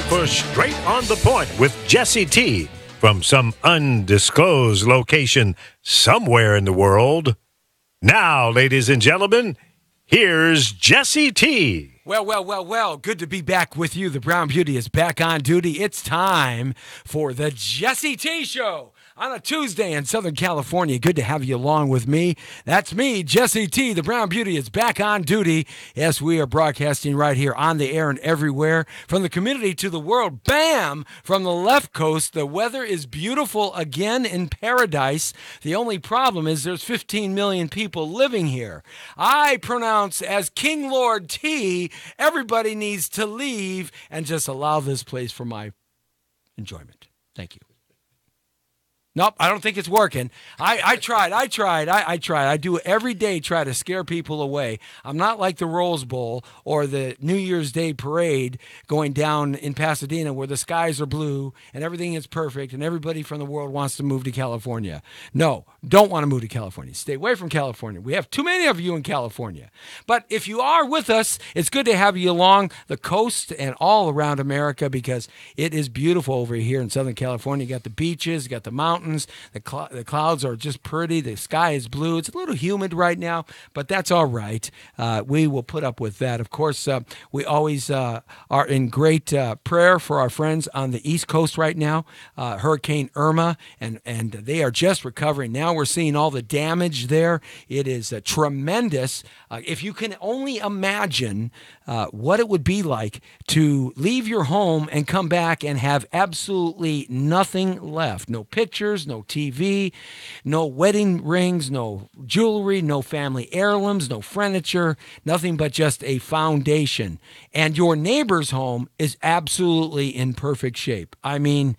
for Straight on the Point with Jesse T from some undisclosed location somewhere in the world. Now, ladies and gentlemen, here's Jesse T. Well. Good to be back with you. The Brown Beauty is back on duty. It's time for the Jesse T Show on a Tuesday in Southern California. Good to have you along with me. That's me, Jesse T. The Brown Beauty is back on duty. Yes, we are broadcasting right here on the air and everywhere. From the community to the world. Bam! From the left coast, the weather is beautiful again in paradise. The only problem is there's 15 million people living here. I pronounce as King Lord T, everybody needs to leave and just allow this place for my enjoyment. Thank you. Nope, I don't think it's working. I tried. I do every day, try to scare people away. I'm not like the Rose Bowl or the New Year's Day parade going down in Pasadena where the skies are blue and everything is perfect and everybody from the world wants to move to California. No, don't want to move to California. Stay away from California. We have too many of you in California. But if you are with us, it's good to have you along the coast and all around America because it is beautiful over here in Southern California. You got the beaches, you got the mountains. The clouds are just pretty. The sky is blue. It's a little humid right now, but that's all right. We will put up with that. Of course, we always are in great prayer for our friends on the East Coast right now. Hurricane Irma, and they are just recovering. Now we're seeing all the damage there. It is tremendous. If you can only imagine what it would be like to leave your home and come back and have absolutely nothing left. No pictures, no TV, no wedding rings, no jewelry, no family heirlooms, no furniture, nothing but just a foundation. And your neighbor's home is absolutely in perfect shape. I mean,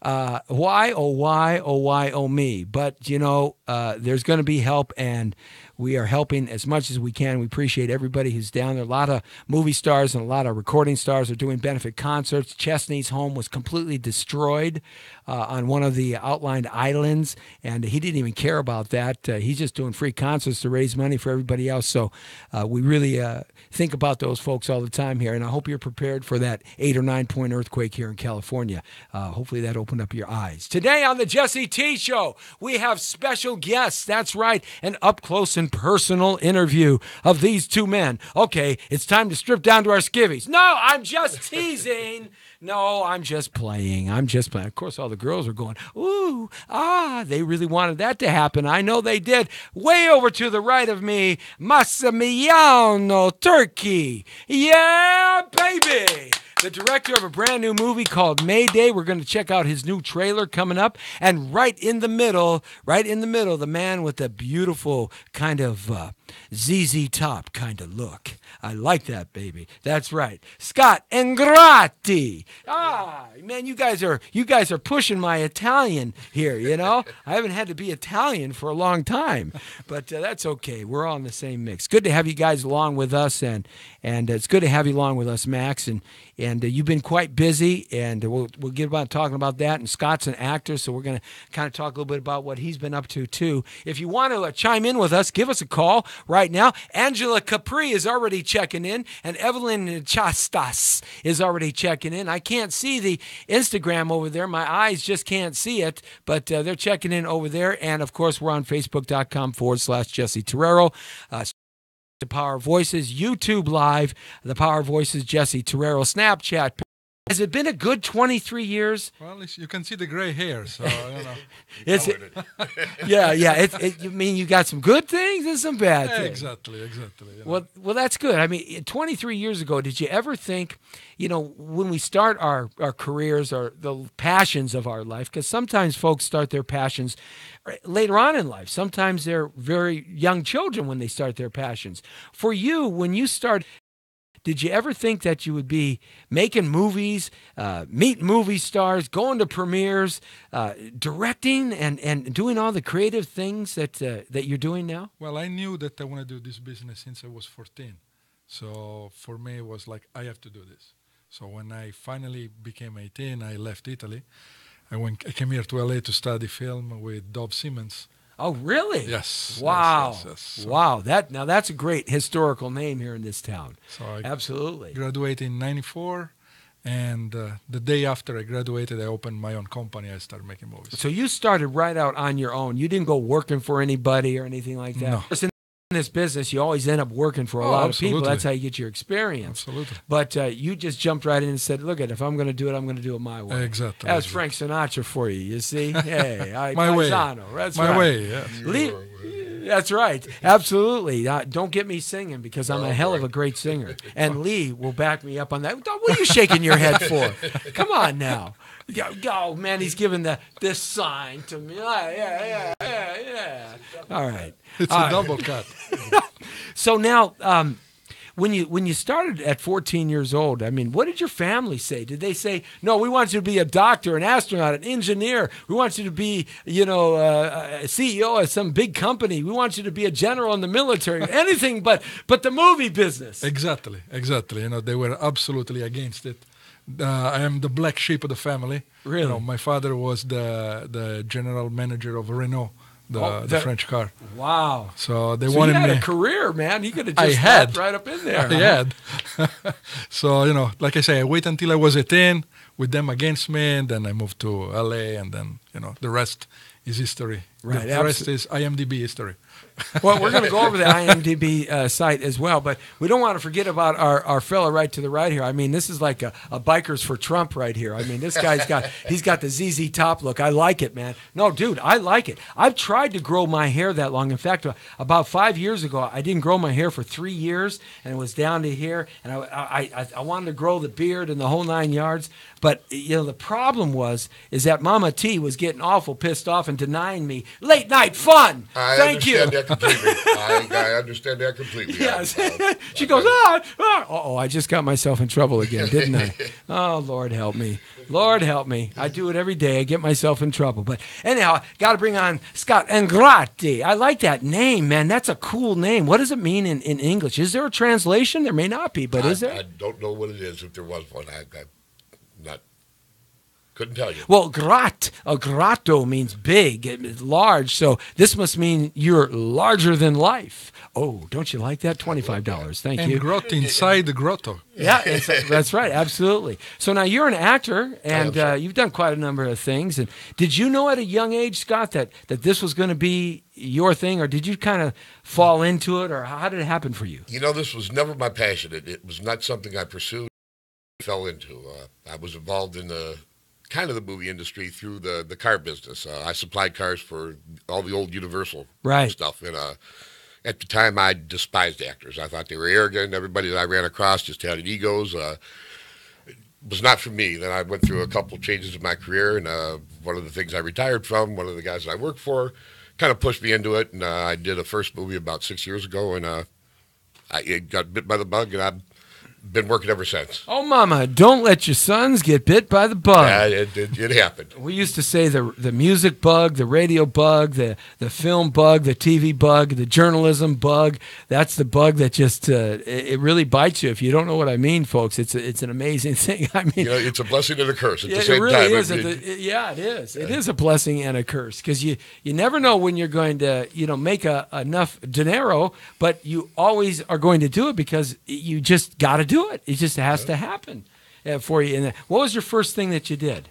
why, oh me. But, you know, there's going to be help, and we are helping as much as we can. We appreciate everybody who's down there. A lot of movie stars and a lot of recording stars are doing benefit concerts. Chesney's home was completely destroyed on one of the outlined islands, and he didn't even care about that. He's just doing free concerts to raise money for everybody else. So we really think about those folks all the time here, and I hope you're prepared for that 8 or 9 point earthquake here in California. Hopefully that opened up your eyes. Today on the Jesse T Show, we have special guests. That's right, an up-close and personal interview of these two men. Okay, it's time to strip down to our skivvies. No, I'm just teasing. No, I'm just playing. Of course, all the girls are going, ooh, they really wanted that to happen. I know they did. Way over to the right of me, Massimiliano Turchi. Yeah, baby. The director of a brand new movie called Mayday. We're going to check out his new trailer coming up. And right in the middle, the man with the beautiful kind of ZZ Top kind of look. I like that, baby. That's right. Scott Ingrati. Man, you guys are pushing my Italian here, you know? I haven't had to be Italian for a long time, but that's okay. We're all in the same mix. Good to have you guys along with us, and it's good to have you along with us, Max, and you've been quite busy, and we'll get about talking about that. And Scott's an actor, so we're going to kind of talk a little bit about what he's been up to, too. If you want to chime in with us, give us a call right now. Angela Capri is already checking in, and Evelyn Chastas is already checking in. I can't see the Instagram over there. My eyes just can't see it, but they're checking in over there. And, of course, we're on Facebook.com/Jesse Terrero. The Power of Voices, YouTube Live, The Power of Voices, Jesse Terrero, Snapchat. Has it been a good 23 years? Well, you can see the gray hair, so you know. Yeah. You mean you got some good things and some bad things? Exactly. You know. Well, that's good. I mean, 23 years ago, did you ever think, you know, when we start our careers or the passions of our life, because sometimes folks start their passions later on in life. Sometimes they're very young children when they start their passions. For you, when you start, did you ever think that you would be making movies, meeting movie stars, going to premieres, directing, and doing all the creative things that you're doing now? Well, I knew that I want to do this business since I was 14. So for me, it was like, I have to do this. So when I finally became 18, I left Italy. I came here to LA to study film with Dov Siemens. Oh, really? Yes. Wow. Yes. So wow. That's a great historical name here in this town. So I Absolutely. graduated in 94, And the day after I graduated, I opened my own company. I started making movies. So you started right out on your own. You didn't go working for anybody or anything like that. No. In this business, you always end up working for a Oh, lot of people. absolutely. That's how you get your experience. Absolutely. But you just jumped right in and said, look, if I'm going to do it, I'm going to do it my way. Exactly. That's Frank Sinatra for you, you see? Hey, My way. paisano. That's My right. way, yeah. That's right. Absolutely. Don't get me singing because I'm a hell of a great singer. And Lee will back me up on that. What are you shaking your head for? Come on now. Oh, man, he's giving this sign to me. Yeah. All right. It's a double cut. So now, when you started at 14 years old, I mean, what did your family say? Did they say, no, we want you to be a doctor, an astronaut, an engineer. We want you to be, a CEO of some big company. We want you to be a general in the military. Anything but the movie business. Exactly. They were absolutely against it. I am the black sheep of the family. Really? My father was the general manager of Renault, the French car. Wow. So they So wanted you had me. a career, man. You could have I just had. stepped right up in there. I had. So, like I say, I wait until I was 18 with them against me, and then I moved to LA, and then, the rest is history. Right, The rest is IMDb history. Well, we're going to go over the IMDb site as well, but we don't want to forget about our fella right to the right here. I mean, this is like a Bikers for Trump right here. I mean, this guy's got the ZZ Top look. I like it, man. No, dude, I like it. I've tried to grow my hair that long. In fact, about 5 years ago, I didn't grow my hair for 3 years, and it was down to here, and I wanted to grow the beard and the whole 9 yards. But the problem is that Mama T was getting awful pissed off and denying me late night fun. Thank you. I understand that completely. Yes. She goes, I just got myself in trouble again, didn't I? Oh, Lord help me. Lord help me. I do it every day. I get myself in trouble. But anyhow, got to bring on Scott Ingrati. I like that name, man. That's a cool name. What does it mean in English? Is there a translation? There may not be, but is there? I don't know what it is. If there was one, couldn't tell you. Well, grotto means big, large. So this must mean you're larger than life. Oh, don't you like that? $25. Thank And you. grotto inside the grotto. Yeah, that's right. Absolutely. So now you're an actor, and you've done quite a number of things. And did you know at a young age, Scott, that this was going to be your thing, or did you kind of fall into it, or how did it happen for you? This was never my passion. It was not something I pursued. Fell into. I was involved in the movie industry through the car business. I supplied cars for all the old Universal stuff. And at the time, I despised actors. I thought they were arrogant. Everybody that I ran across just had egos. It was not for me. Then I went through a couple changes in my career, and one of the things I retired from, one of the guys that I worked for, kind of pushed me into it. And I did a first movie about 6 years ago, and I got bit by the bug, and I've been working ever since. Oh, Mama, don't let your sons get bit by the bug. Yeah, it happened. We used to say the music bug, the radio bug, the film bug, the TV bug, the journalism bug. That's the bug that just it really bites you. If you don't know what I mean, folks, it's an amazing thing. I mean, it's a blessing and a curse at the same it really time. is. It is. It is a blessing and a curse because you never know when you're going to make enough dinero, but you always are going to do it because you just got to do it. It just has to happen for you. And what was your first thing that you did?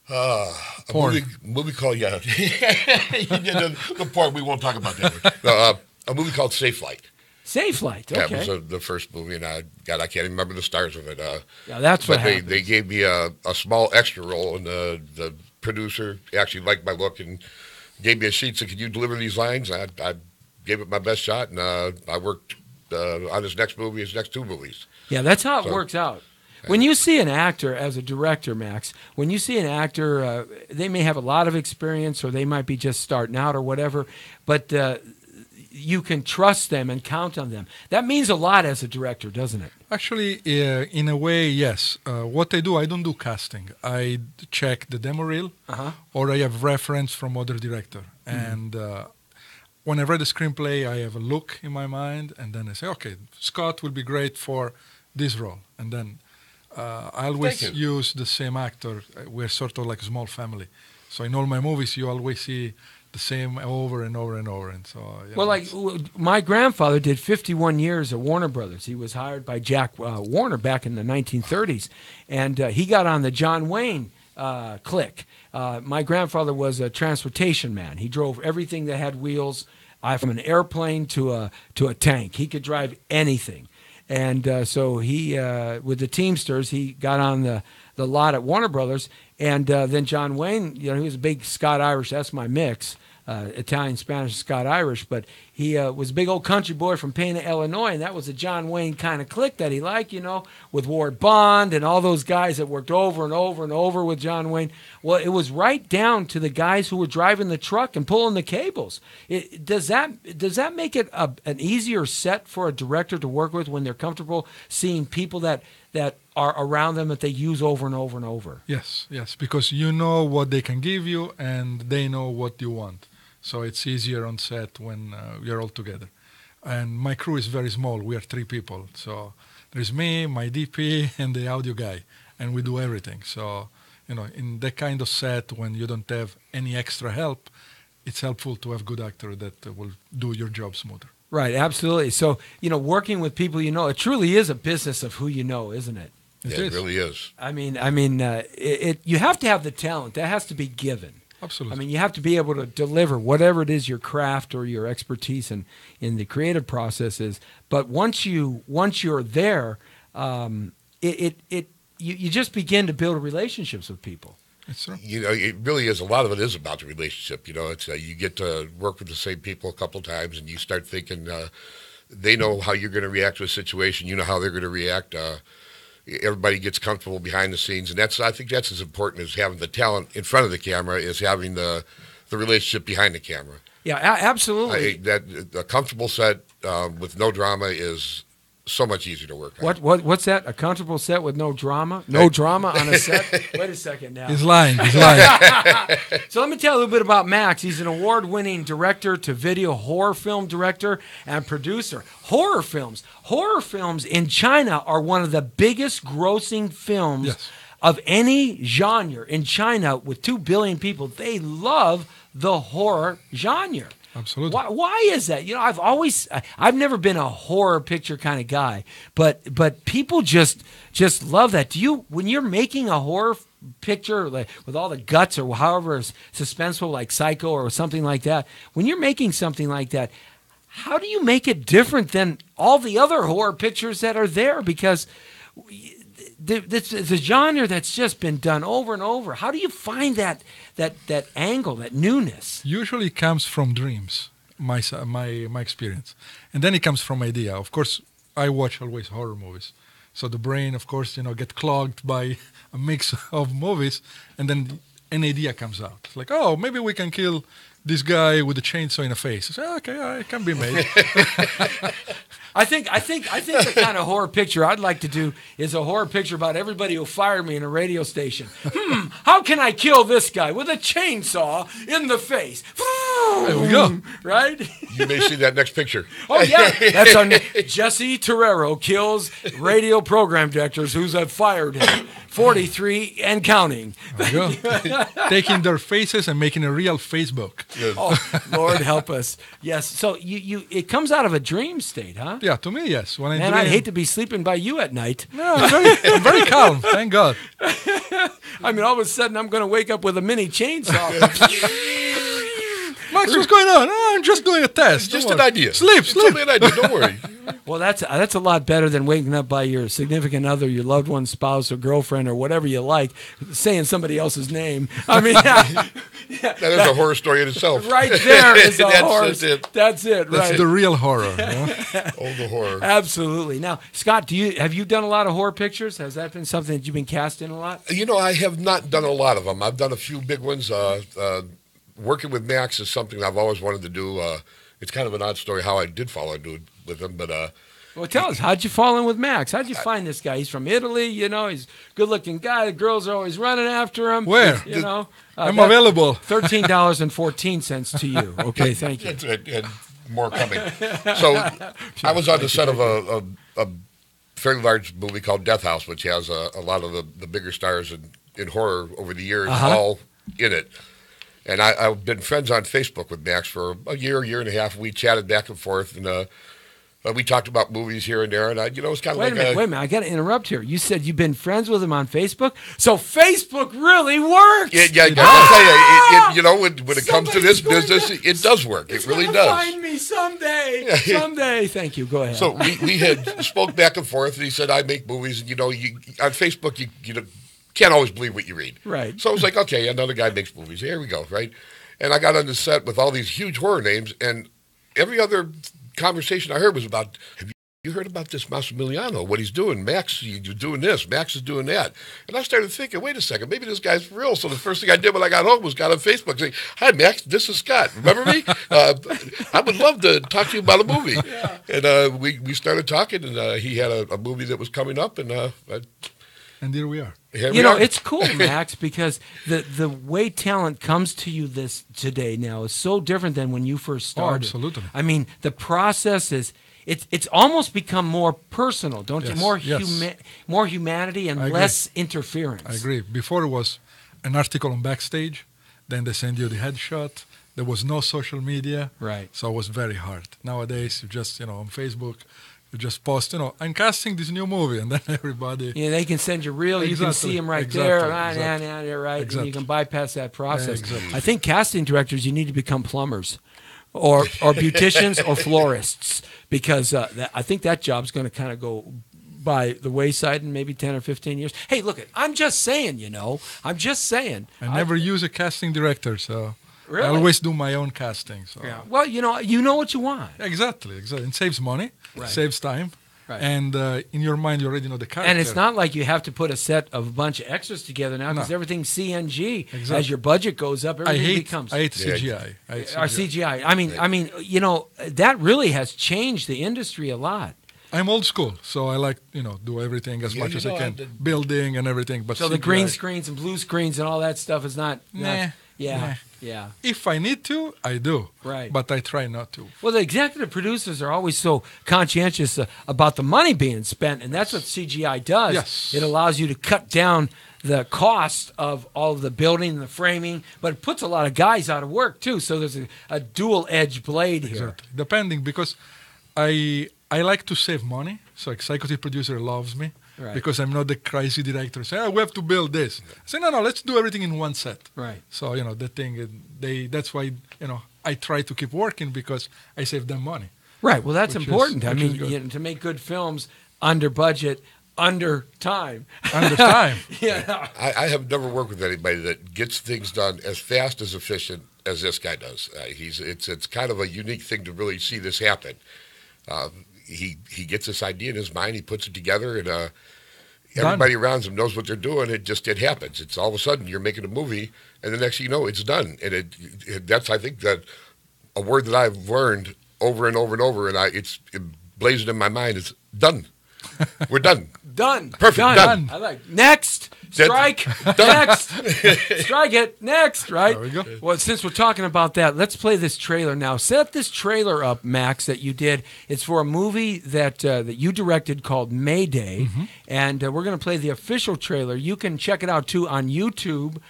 A movie called the porn. We won't talk about that. A movie called Safe Flight. Safe Flight. Okay. That was the first movie, and I can't even remember the stars of it. Yeah, that's what happened. They gave me a small extra role, and the producer actually liked my look and gave me a sheet. Said, "Can you deliver these lines?" I gave it my best shot, and I worked on his next movie, his next two movies. Yeah, that's how it works out. When you see an actor as a director, Max, when you see an actor, they may have a lot of experience or they might be just starting out or whatever, but you can trust them and count on them. That means a lot as a director, doesn't it? Actually, in a way, yes. What I don't do casting. I check the demo reel or I have reference from other director. And when I read the screenplay, I have a look in my mind, and then I say, okay, Scott will be great for this role. And then I always use the same actor. We're sort of like a small family. So in all my movies, you always see the same over and over and over. And so, Well, like my grandfather did 51 years at Warner Brothers. He was hired by Jack Warner back in the 1930s, and he got on the John Wayne clique. My grandfather was a transportation man. He drove everything that had wheels, from an airplane to a tank. He could drive anything, and so he with the Teamsters, he got on the lot at Warner Brothers, and then John Wayne, he was a big Scott-Irish. That's my mix. Italian, Spanish, Scott-Irish, but he was a big old country boy from Pana, Illinois, and that was a John Wayne kind of clique that he liked, with Ward Bond and all those guys that worked over and over and over with John Wayne. Well, it was right down to the guys who were driving the truck and pulling the cables. Does that make it an easier set for a director to work with when they're comfortable seeing people that are around them that they use over and over and over? Yes, because you know what they can give you and they know what you want. So it's easier on set when we're all together. And my crew is very small. We are 3 people. So there's me, my DP, and the audio guy. And we do everything. So, in that kind of set, when you don't have any extra help, it's helpful to have good actor that will do your job smoother. Right, absolutely. So, working with people it truly is a business of who you know, isn't it? It really is. I mean, you have to have the talent. That has to be given. Absolutely. I mean, you have to be able to deliver whatever it is your craft or your expertise in the creative process is. But once you're there, you just begin to build relationships with people. That's right. It really is. A lot of it is about the relationship. It's you get to work with the same people a couple times, and you start thinking they know how you're going to react to a situation. You know how they're going to react. Everybody gets comfortable behind the scenes, and I think that's as important as having the talent in front of the camera is having the relationship behind the camera. Yeah, absolutely. Uh, A comfortable set with no drama is so much easier to work on. What's that? A comfortable set with no drama? No drama on a set? Wait a second now. He's lying. So let me tell you a little bit about Max. He's an award-winning director to video horror film director and producer. Horror films in China are one of the biggest grossing films of any genre in China. With 2 billion people, they love the horror genre. Absolutely. Why is that? I've never been a horror picture kind of guy, but people just love that. When you're making a horror picture like with all the guts or however suspenseful, like Psycho or something like that, when you're making something like that, how do you make it different than all the other horror pictures that are there? Because it's a genre that's just been done over and over. How do you find that angle, that newness? Usually it comes from dreams, my experience. And then it comes from idea. Of course, I watch always horror movies. So the brain, of course, get clogged by a mix of movies, and then an idea comes out. It's like, oh, maybe we can kill this guy with a chainsaw in the face. I say, okay, it can be made. I think the kind of horror picture I'd like to do is a horror picture about everybody who fired me in a radio station. How can I kill this guy with a chainsaw in the face? There we go. Right? You may see that next picture. Oh yeah, that's on Jesse Terrero kills radio program directors who's fired him. 43 and counting. There you go. Taking their faces and making a real Facebook. Yes. Oh, Lord help us. Yes. So it comes out of a dream state, huh? Yeah, to me, yes. When Man, I'd hate to be sleeping by you at night. No, I'm very calm. Thank God. I mean, all of a sudden, I'm going to wake up with a mini chainsaw. Max, what's going on? Oh, I'm just doing a test. Just an idea. Sleep. Tell me an idea. Don't worry. Well, that's a lot better than waking up by your significant other, your loved one, spouse, or girlfriend, or whatever you like, saying somebody else's name. I mean, that is a horror story in itself. Right there is a horror. That's it. That's it. That's right. the real horror. Oh, the horror. Absolutely. Now, Scott, have you done a lot of horror pictures? Has that been something that you've been cast in a lot? I have not done a lot of them. I've done a few big ones. Working with Max is something I've always wanted to do. It's kind of an odd story how I did fall into it with him, but well, tell us, how'd you fall in with Max? How'd you find this guy? He's from Italy, he's a good-looking guy. The girls are always running after him. Where? I'm available. $13.14 to you. Okay, thank you. and more coming. So I was on the set of a fairly large movie called Death House, which has a lot of the bigger stars in horror over the years all in it. And I've been friends on Facebook with Max for a year and a half. We chatted back and forth, and we talked about movies here and there. And it's kind of Wait like a minute. I got to interrupt here. You said you've been friends with him on Facebook, so Facebook really works. Yeah. I tell you, when it comes to this business, it does work. It really does. Find me someday. Someday. Thank you. Go ahead. So we had spoke back and forth, and he said, I make movies, and on Facebook, you can't always believe what you read. Right. So I was like, okay, another guy makes movies. Here we go, right? And I got on the set with all these huge horror names, and every other conversation I heard was about, have you heard about this Massimiliano, what he's doing? Max, you're doing this. Max is doing that. And I started thinking, wait a second, maybe this guy's for real. So the first thing I did when I got home was got on Facebook saying, hi, Max, this is Scott. Remember me? I would love to talk to you about a movie. Yeah. And we started talking, and he had a movie that was coming up, and here we are. It's cool, Max, because the way talent comes to you today now is so different than when you first started. Oh, absolutely. I mean, the process is it's almost become more personal, don't you? More humanity and less interference. I agree. Before it was an article on Backstage, then they send you the headshot. There was no social media, right? So it was very hard. Nowadays, you just on Facebook. You just post, I'm casting this new movie, and then everybody. Yeah, they can send you reel. Exactly. You can see them right there. Right, exactly. and you can bypass that process. Exactly. I think casting directors, you need to become plumbers, or beauticians, or florists, because I think that job's going to kind of go by the wayside in maybe 10 or 15 years. Hey, look, I'm just saying, I'm just saying. I never use a casting director, so. Really? I always do my own casting. So. Yeah. Well, you know what you want. Exactly. It saves money, saves time, right. And in your mind you already know the character. And it's not like you have to put a set of a bunch of extras together now because everything's CNG. Exactly. As your budget goes up, everything becomes. I hate CGI. Our CGI. I mean, that really has changed the industry a lot. I'm old school, so I like do everything as much as I can, building and everything. But so CGI, the green screens and blue screens and all that stuff is not. Nah. Yeah. If I need to, I do. Right. But I try not to. Well, the executive producers are always so conscientious about the money being spent, and that's what CGI does. Yes. It allows you to cut down the cost of all of the building and the framing, but it puts a lot of guys out of work, too. So there's a dual-edged blade here. Exactly. Depending, because I like to save money, so executive producer loves me. Right. Because I'm not the crazy director saying, we have to build this. I say, no, let's do everything in one set. Right. So, the thing, that's why, I try to keep working because I save them money. Right. Well, that's important. To make good films under budget, under time. Under time. Yeah. I have never worked with anybody that gets things done as fast, as efficient as this guy does. It's kind of a unique thing to really see this happen. He gets this idea in his mind, he puts it together, and everybody around him knows what they're doing. It happens. It's all of a sudden you're making a movie, and the next thing you know, it's done. And that's, I think, that a word that I've learned over and over and over, and it blazed in my mind. It's done. We're done. Done. Perfect. Done. I like next. Strike. Next. Strike it. Next. Right. There we go. Well, since we're talking about that, let's play this trailer now. Set this trailer up, Max, that you did. It's for a movie that you directed called Mayday, and we're going to play the official trailer. You can check it out too on YouTube.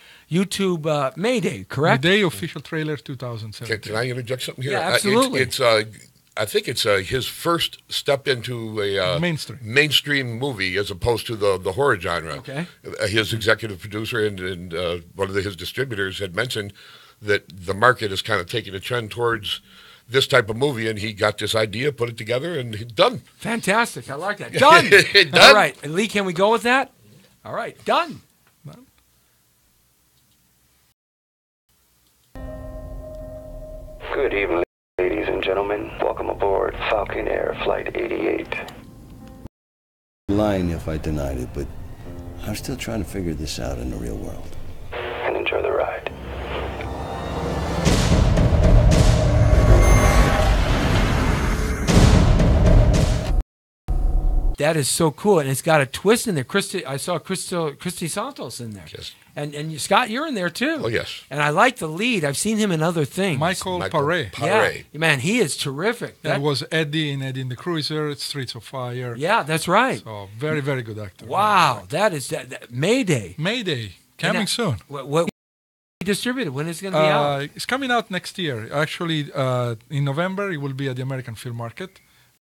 Mayday, correct? Mayday official trailer 2017. Can I interject something here? Yeah, absolutely. I think it's his first step into a mainstream movie as opposed to the horror genre. Okay. His executive producer and one of his distributors had mentioned that the market is kind of taking a trend towards this type of movie, and he got this idea, put it together, and he's done. Fantastic. I like that. Done. Done. All right. And Lee, can we go with that? All right. Done. Good evening, ladies and gentlemen. Welcome aboard Falcon Air Flight 88. Lying if I denied it, but I'm still trying to figure this out in the real world. And enjoy the ride. That is so cool, and it's got a twist in there. I saw Christy Santos in there. Yes. And Scott, you're in there too. Oh, yes. And I like the lead. I've seen him in other things. Michael Paré. Yeah, man, he is terrific. That was Eddie in Eddie and the Cruiser, Streets of Fire. Yeah, that's right. So very, very good actor. Wow, that is Mayday. Mayday, coming soon. What distributed? When is it going to be out? It's coming out next year. Actually, in November, it will be at the American Film Market.